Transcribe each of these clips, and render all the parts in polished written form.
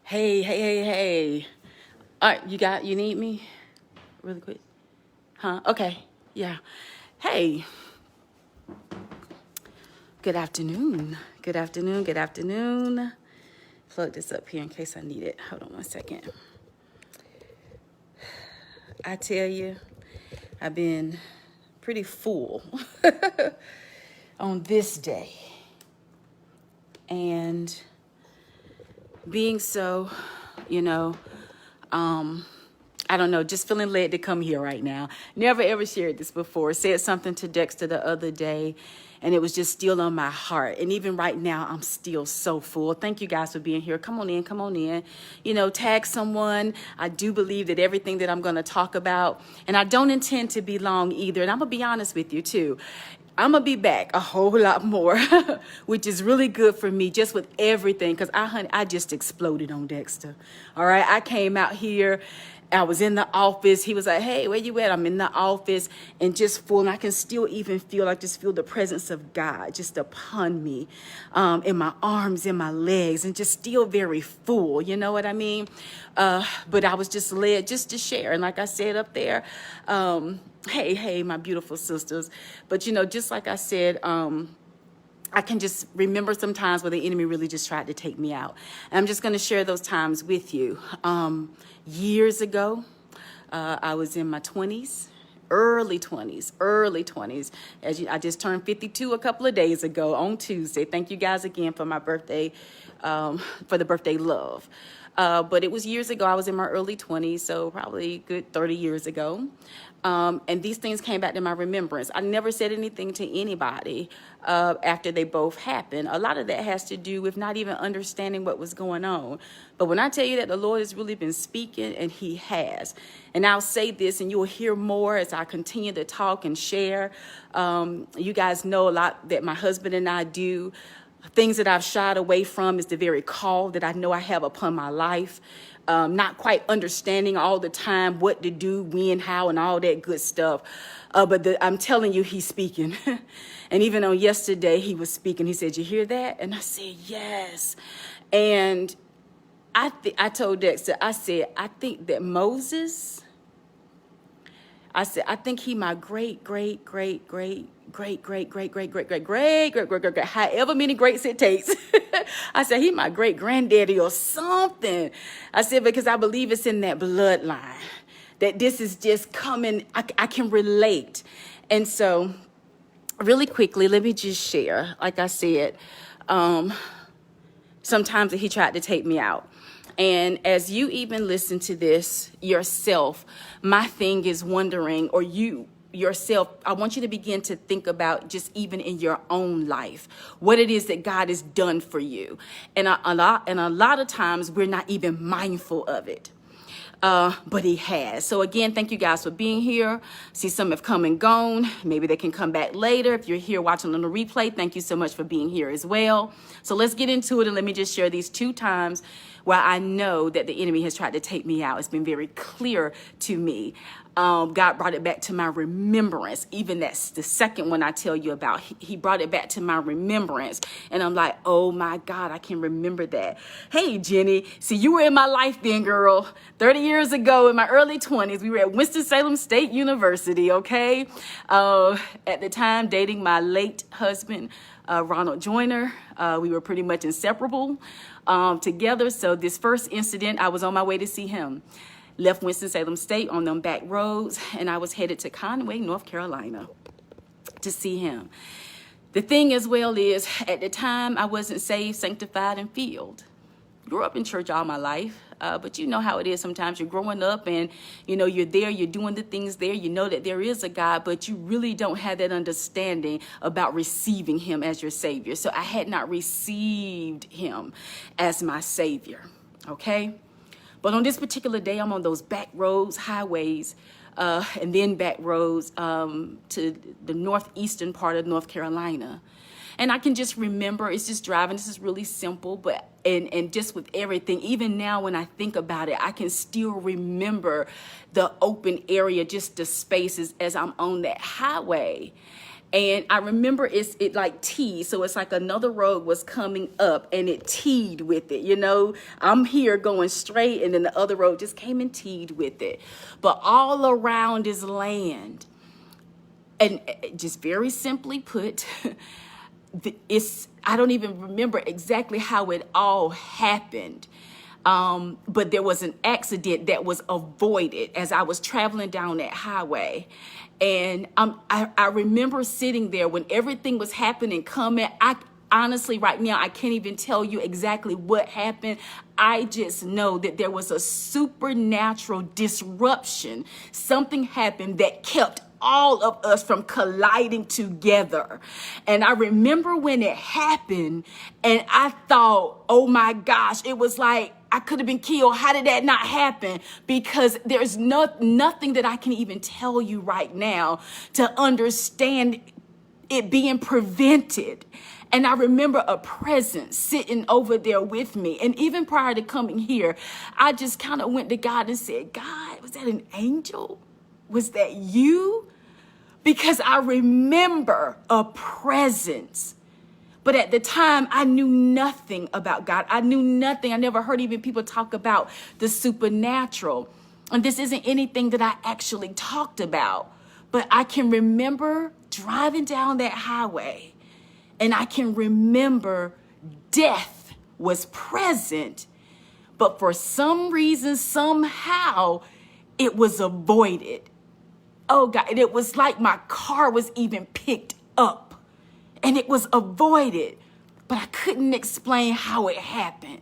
Hey. All right, you need me? Really quick? Huh? Okay. Yeah. Hey. Good afternoon. Good afternoon. Plug this up here in case I need it. Hold on one second. I tell you, I've been pretty full on this day. And being so, I don't know, just feeling led to come here right now. Never ever shared this before. Said something to Dexter the other day, and it was just still on my heart. And even right now, I'm still so full. Thank you guys for being here. Come on in. Tag someone. I do believe that everything that I'm going to talk about, and I don't intend to be long either. And I'm going to be honest with you too. I'm going to be back a whole lot more, which is really good for me just with everything. Because I just exploded on Dexter. All right. I came out here. I was in the office. He was like, hey, where you at? I'm in the office and just full. And I can still even feel the presence of God just upon me, in my arms, in my legs, and just still very full. You know what I mean? But I was just led just to share. And like I said up there, hey, my beautiful sisters. But, just like I said, I can just remember some times where the enemy really just tried to take me out. And I'm just going to share those times with you. Years ago, I was in my 20s, early 20s. I just turned 52 a couple of days ago on Tuesday. Thank you guys again for my birthday, for the birthday love. But it was years ago. I was in my early 20s, so probably good 30 years ago. And these things came back to my remembrance. I never said anything to anybody after they both happened. A lot of that has to do with not even understanding what was going on. But when I tell you that the Lord has really been speaking, and he has, and I'll say this and you'll hear more as I continue to talk and share. You guys know a lot that my husband and I do. Things that I've shied away from is the very call that I know I have upon my life. Not quite understanding all the time what to do, when, how, and all that good stuff. But I'm telling you, he's speaking. And even on yesterday, he was speaking. He said, you hear that? And I said, yes. And I told Dexter, I said, I think that Moses, I said, I think he my great, however many greats it takes. I said, he my great granddaddy or something. I said, because I believe it's in that bloodline, that this is just coming. I can relate. And so really quickly, let me just share, like I said, sometimes he tried to take me out. And as you even listen to this yourself, my thing is wondering, or you yourself, I want you to begin to think about just even in your own life, what it is that God has done for you. And a lot of times we're not even mindful of it. But he has. So again, thank you guys for being here. See, some have come and gone. Maybe they can come back later. If you're here watching on the replay, thank you so much for being here as well. So let's get into it. And let me just share these 2 times where I know that the enemy has tried to take me out. It's been very clear to me. God brought it back to my remembrance. Even that's the second one I tell you about. He brought it back to my remembrance. And I'm like, oh my God, I can remember that. Hey, Jenny, see, you were in my life then, girl. 30 years ago in my early 20s, we were at Winston-Salem State University, okay? At the time, dating my late husband, Ronald Joyner. We were pretty much inseparable together. So this first incident, I was on my way to see him. Left Winston-Salem State on them back roads, and I was headed to Conway, North Carolina to see him. The thing as well is, at the time, I wasn't saved, sanctified, and filled. Grew up in church all my life, but you know how it is sometimes. You're growing up and, you're there, you're doing the things there. You know that there is a God, but you really don't have that understanding about receiving him as your Savior. So I had not received him as my Savior, okay? But on this particular day, I'm on those back roads, highways, and then back roads to the northeastern part of North Carolina. And I can just remember, it's just driving. This is really simple, but and just with everything, even now when I think about it, I can still remember the open area, just the spaces as I'm on that highway. And I remember it like teed. So it's like another road was coming up and it teed with it. You know, I'm here going straight and then the other road just came and teed with it. But all around is land. And just very simply put, I don't even remember exactly how it all happened. But there was an accident that was avoided as I was traveling down that highway. And I remember sitting there when everything was happening, coming. I honestly, right now, I can't even tell you exactly what happened. I just know that there was a supernatural disruption. Something happened that kept all of us from colliding together. And I remember when it happened and I thought, oh my gosh, it was like I could have been killed. How did that not happen? Because there's nothing that I can even tell you right now to understand it being prevented. And I remember a presence sitting over there with me. And even prior to coming here, I just kind of went to God and said, God, was that an angel? Was that you? Because I remember a presence. But at the time, I knew nothing about God. I knew nothing. I never heard even people talk about the supernatural. And this isn't anything that I actually talked about. But I can remember driving down that highway. And I can remember death was present. But for some reason, somehow, it was avoided. Oh God, and it was like my car was even picked up and it was avoided, but I couldn't explain how it happened.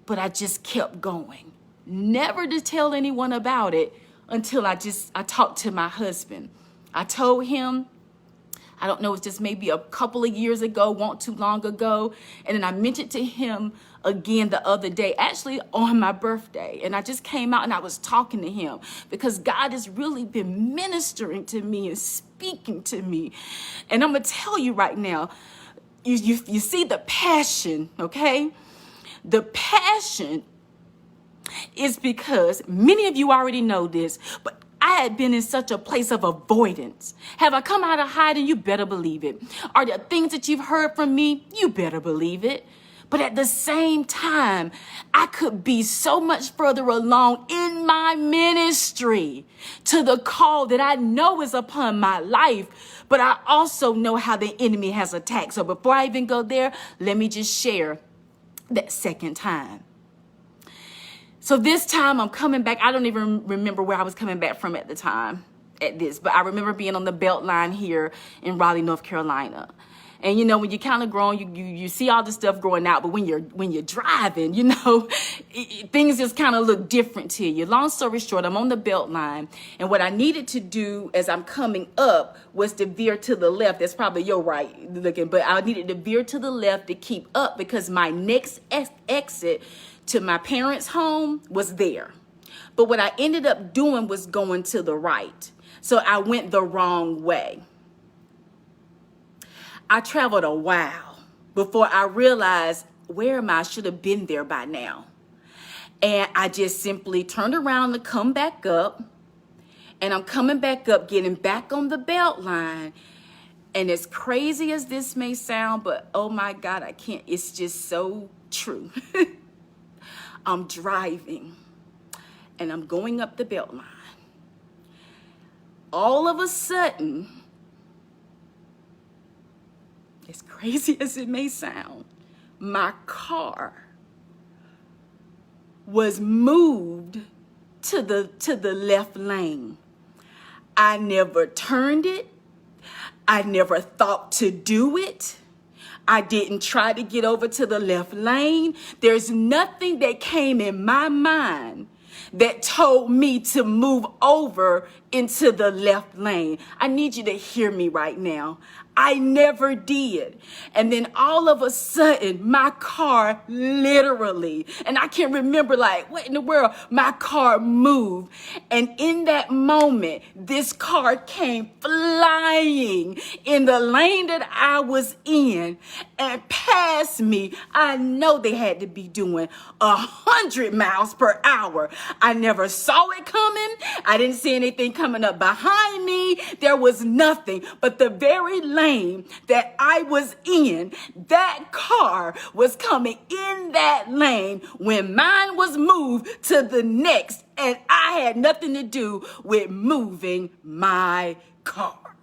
But I just kept going, never to tell anyone about it until I talked to my husband. I told him, I don't know, it's just maybe a couple of years ago, not too long ago. And then I mentioned to him again the other day, actually on my birthday. And I just came out and I was talking to him because God has really been ministering to me and speaking to me. And I'm going to tell you right now, you see the passion, okay? The passion is because many of you already know this, but I had been in such a place of avoidance. Have I come out of hiding? You better believe it. Are there things that you've heard from me? You better believe it. But at the same time, I could be so much further along in my ministry to the call that I know is upon my life. But I also know how the enemy has attacked. So before I even go there, let me just share that second time. So this time I'm coming back. I don't even remember where I was coming back from at the time at this, but I remember being on the Beltline here in Raleigh, North Carolina. And you know, when you're kind of grown, you see all the stuff growing out, but when you're driving, you know, things just kind of look different to you. Long story short, I'm on the Beltline, and what I needed to do as I'm coming up was to veer to the left. That's probably your right looking, but I needed to veer to the left to keep up because my next exit to my parents' home was there. But what I ended up doing was going to the right. So I went the wrong way. I traveled a while before I realized where am I? I should have been there by now. And I just simply turned around to come back up. And I'm coming back up, getting back on the Beltline. And as crazy as this may sound, but oh my God, I can't. It's just so true. I'm driving and I'm going up the Beltline. All of a sudden, as crazy as it may sound, my car was moved to the left lane. I never turned it. I never thought to do it. I didn't try to get over to the left lane. There's nothing that came in my mind that told me to move over into the left lane. I need you to hear me right now. I never did. And then all of a sudden, my car literally, and I can't remember like, what in the world, my car moved. And in that moment, this car came flying in the lane that I was in and passed me. I know they had to be doing 100 miles per hour. I never saw it coming. I didn't see anything coming up behind me. There was nothing, but the very lane that I was in, that car was coming in that lane when mine was moved to the next, and I had nothing to do with moving my car.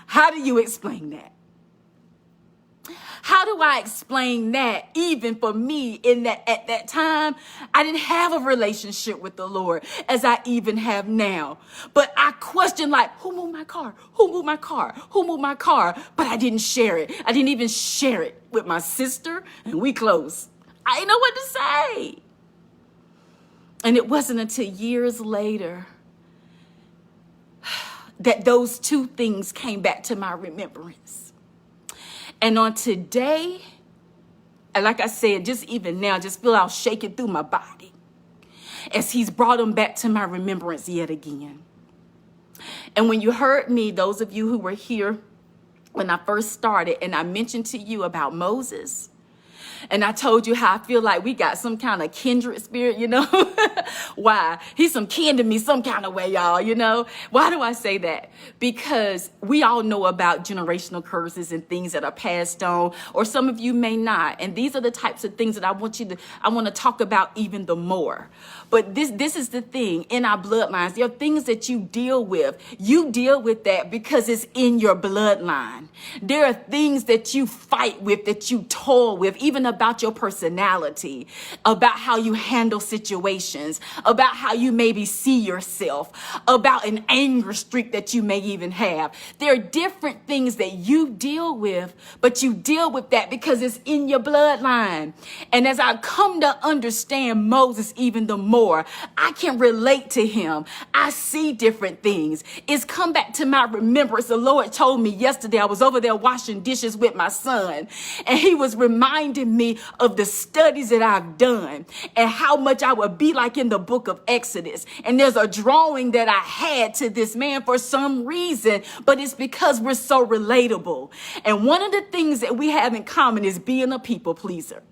How do you explain that? How do I explain that? Even for me, in that at that time, I didn't have a relationship with the Lord as I even have now. But I questioned, like, who moved my car? Who moved my car? Who moved my car? But I didn't share it. I didn't even share it with my sister, and we close. I didn't know what to say. And it wasn't until years later that those two things came back to my remembrance. And on today, and like I said, just even now, just feel I'll shake it through my body as he's brought them back to my remembrance yet again. And when you heard me, those of you who were here when I first started, and I mentioned to you about Moses, and I told you how I feel like we got some kind of kindred spirit, you know? Why? He's some kin to me some kind of way, y'all, you know? Why do I say that? Because we all know about generational curses and things that are passed on, or some of you may not. And these are the types of things that I want to talk about even the more. But this is the thing in our bloodlines. There are things that you deal with. You deal with that because it's in your bloodline. There are things that you fight with, that you toil with, even about your personality, about how you handle situations, about how you maybe see yourself, about an anger streak that you may even have. There are different things that you deal with, but you deal with that because it's in your bloodline. And as I come to understand Moses even the more, I can relate to him. I see different things. It's come back to my remembrance. The Lord told me yesterday, I was over there washing dishes with my son, and he was reminding me of the studies that I've done and how much I would be like in the book of Exodus. And there's a drawing that I had to this man for some reason, but it's because we're so relatable. And one of the things that we have in common is being a people pleaser.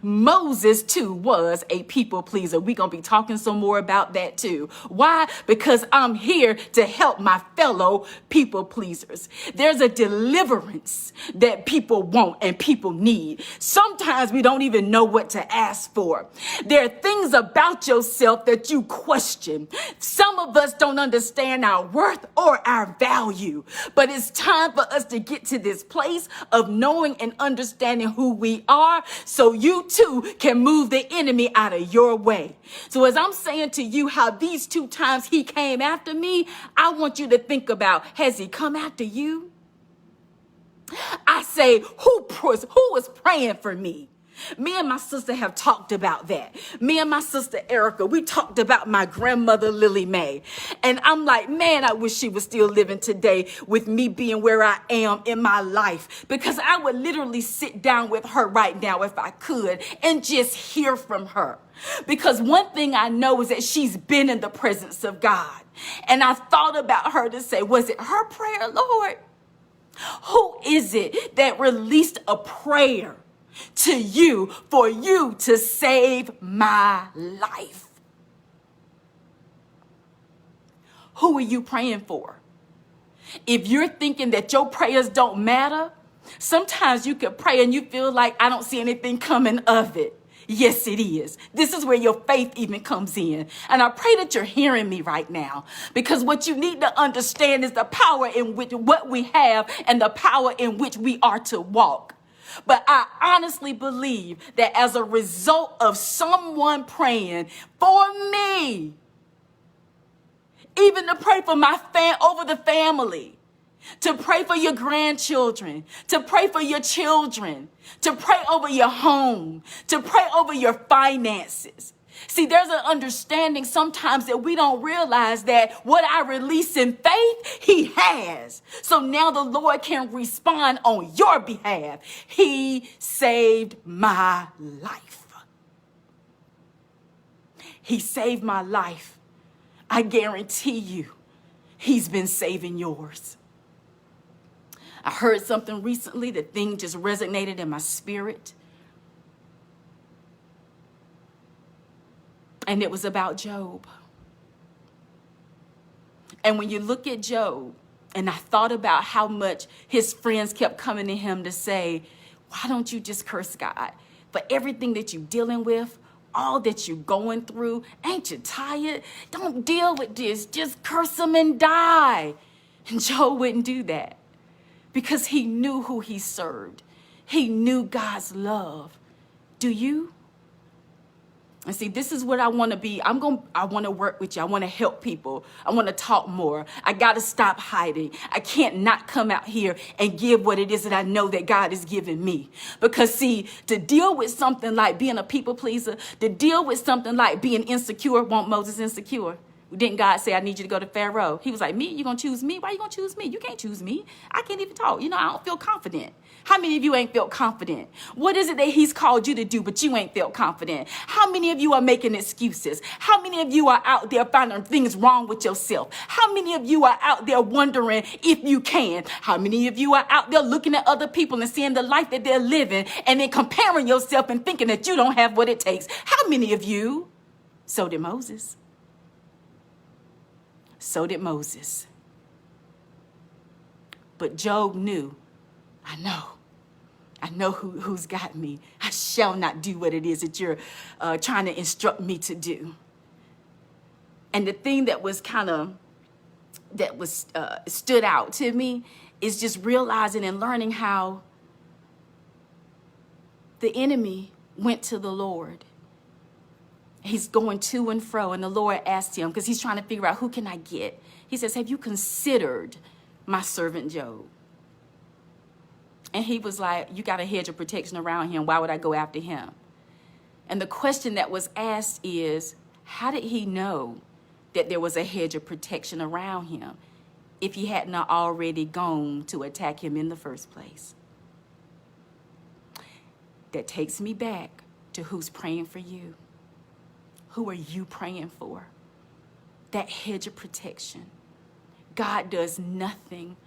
Moses, too, was a people pleaser. We're going to be talking some more about that, too. Why? Because I'm here to help my fellow people pleasers. There's a deliverance that people want and people need. Sometimes we don't even know what to ask for. There are things about yourself that you question. Some of us don't understand our worth or our value, but it's time for us to get to this place of knowing and understanding who we are, so you too can move the enemy out of your way. So as I'm saying to you how these two times he came after me, I want you to think about, has he come after you? I say, who was praying for me? Me and my sister have talked about that. Me and my sister Erica, we talked about my grandmother Lily Mae. And I'm like, man, I wish she was still living today with me being where I am in my life. Because I would literally sit down with her right now if I could and just hear from her. Because one thing I know is that she's been in the presence of God. And I thought about her to say, was it her prayer, Lord? Who is it that released a prayer to you for you to save my life? Who are you praying for? If you're thinking that your prayers don't matter, sometimes you can pray and you feel like I don't see anything coming of it. Yes, it is. This is where your faith even comes in. And I pray that you're hearing me right now, because what you need to understand is the power in which what we have and the power in which we are to walk. But I honestly believe that as a result of someone praying for me, even to pray for my over the family, to pray for your grandchildren, to pray for your children, to pray over your home, to pray over your finances, See, there's an understanding sometimes that we don't realize that what I release in faith, he has. So now the Lord can respond on your behalf. He saved my life. He saved my life. I guarantee you, he's been saving yours. I heard something recently, the thing just resonated in my spirit. And it was about Job. And when you look at Job, and I thought about how much his friends kept coming to him to say, why don't you just curse God for everything that you're dealing with, all that you're going through? Ain't you tired? Don't deal with this. Just curse him and die. And Job wouldn't do that because he knew who he served. He knew God's love. Do you? And see, this is what I want to be. I want to work with you. I want to help people. I want to talk more. I got to stop hiding. I can't not come out here and give what it is that I know that God has given me. Because see, to deal with something like being a people pleaser, to deal with something like being insecure, won't Moses insecure? Didn't God say, I need you to go to Pharaoh? He was like, me? You going to choose me? Why you going to choose me? You can't choose me. I can't even talk. I don't feel confident. How many of you ain't felt confident? What is it that he's called you to do, but you ain't felt confident? How many of you are making excuses? How many of you are out there finding things wrong with yourself? How many of you are out there wondering if you can? How many of you are out there looking at other people and seeing the life that they're living and then comparing yourself and thinking that you don't have what it takes? How many of you? So did Moses. So did Moses. But Job knew, I know who's got me. I shall not do what it is that you're trying to instruct me to do. And the thing that was stood out to me is just realizing and learning how the enemy went to the Lord. He's going to and fro, and the Lord asked him, because he's trying to figure out, who can I get? He says, have you considered my servant Job? And he was like, you got a hedge of protection around him. Why would I go after him? And the question that was asked is, how did he know that there was a hedge of protection around him if he hadn't already gone to attack him in the first place? That takes me back to who's praying for you. Who are you praying for? That hedge of protection. God does nothing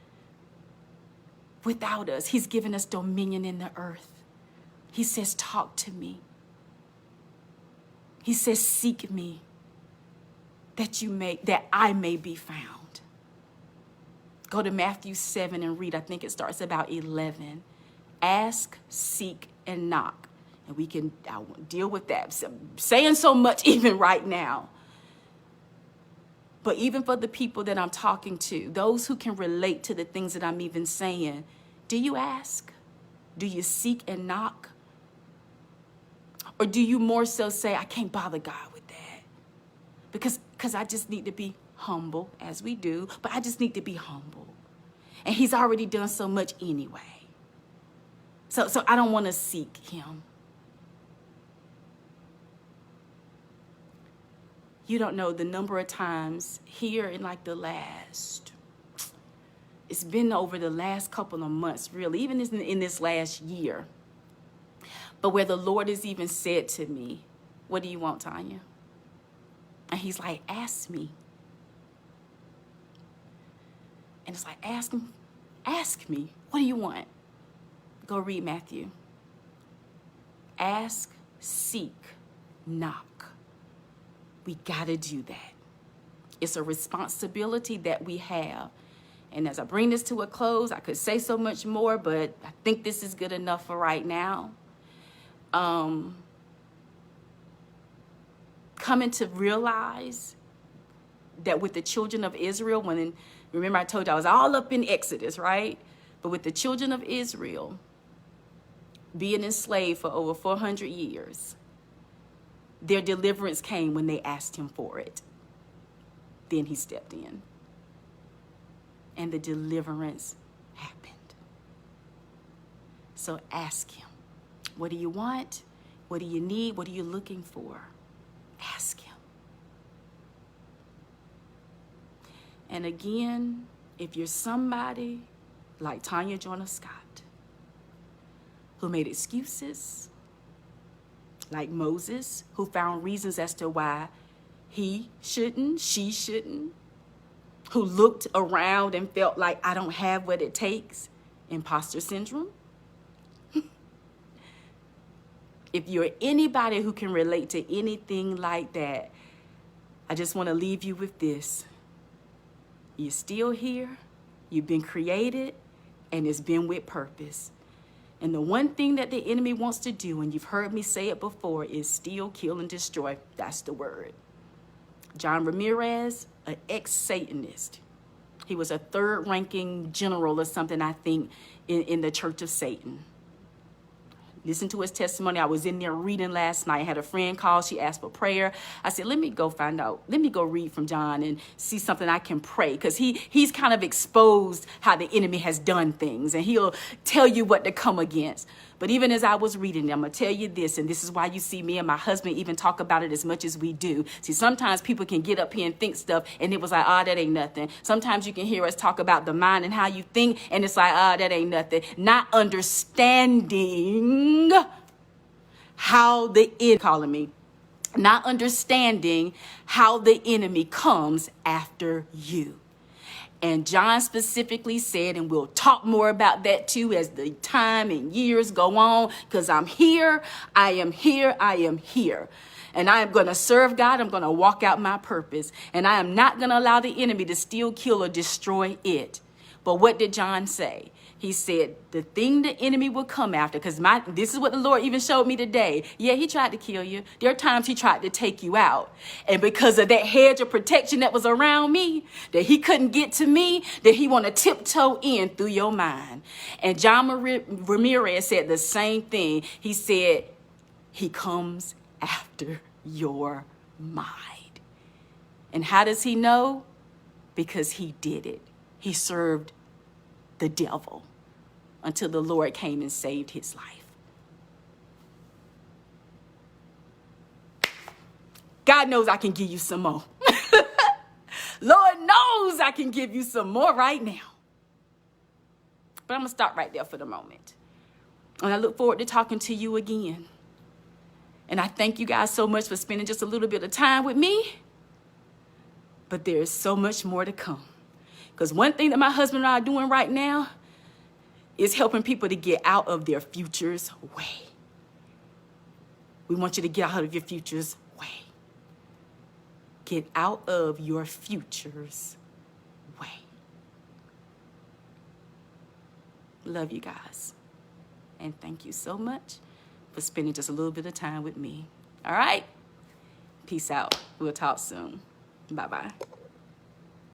without us. He's given us dominion in the earth. He says, talk to me. He says, seek me that I may be found. Go to Matthew 7 and read. I think it starts about 11. Ask, seek, and knock. And we can deal with that. So, saying so much even right now. But even for the people that I'm talking to, those who can relate to the things that I'm even saying, do you ask? Do you seek and knock? Or do you more so say, I can't bother God with that? Because I just need to be humble, as we do, but I just need to be humble. And he's already done so much anyway. So I don't want to seek him. You don't know the number of times here in it's been over the last couple of months, really, even in this last year. But where the Lord has even said to me, what do you want, Tanya? And he's like, ask me. And it's like, ask me. What do you want? Go read Matthew. Ask, seek, knock. We got to do that. It's a responsibility that we have. And as I bring this to a close, I could say so much more, but I think this is good enough for right now. Coming to realize that with the children of Israel, remember I told you I was all up in Exodus, right? But with the children of Israel being enslaved for over 400 years, their deliverance came when they asked him for it. Then he stepped in. And the deliverance happened. So ask him, what do you want? What do you need? What are you looking for? Ask him. And again, if you're somebody like Tanya Joyner-Scott, who made excuses, like Moses, who found reasons as to why he shouldn't, she shouldn't, who looked around and felt like I don't have what it takes, imposter syndrome. If you're anybody who can relate to anything like that, I just want to leave you with this. You're still here, you've been created, and it's been with purpose. And the one thing that the enemy wants to do, and you've heard me say it before, is steal, kill, and destroy. That's the word. John Ramirez, an ex-Satanist. He was a third-ranking general or something, I think, in the Church of Satan. Listen to his testimony. I was in there reading last night. I had a friend call. She asked for prayer. I said, let me go find out. Let me go read from John and see something I can pray. Because he's kind of exposed how the enemy has done things. And he'll tell you what to come against. But even as I was reading, I'm going to tell you this. And this is why you see me and my husband even talk about it as much as we do. See, sometimes people can get up here and think stuff. And it was like, that ain't nothing. Sometimes you can hear us talk about the mind and how you think. And it's like, that ain't nothing. Not understanding how the enemy, calling me, not understanding how the enemy comes after you. And John specifically said, and we'll talk more about that too as the time and years go on, because I'm here, I am here, I am here. And I am going to serve God. I'm going to walk out my purpose. And I am not going to allow the enemy to steal, kill, or destroy it. But what did John say? He said, the thing the enemy will come after, because this is what the Lord even showed me today. Yeah, he tried to kill you. There are times he tried to take you out. And because of that hedge of protection that was around me, that he couldn't get to me, that he want to tiptoe in through your mind. And John Ramirez said the same thing. He said, he comes after your mind. And how does he know? Because he did it. He served the devil until the Lord came and saved his life. God knows I can give you some more. Lord knows I can give you some more right now. But I'm going to stop right there for the moment. And I look forward to talking to you again. And I thank you guys so much for spending just a little bit of time with me. But there is so much more to come. Because one thing that my husband and I are doing right now is helping people to get out of their future's way. We want you to get out of your future's way. Get out of your future's way. Love you guys. And thank you so much for spending just a little bit of time with me. All right? Peace out. We'll talk soon. Bye-bye.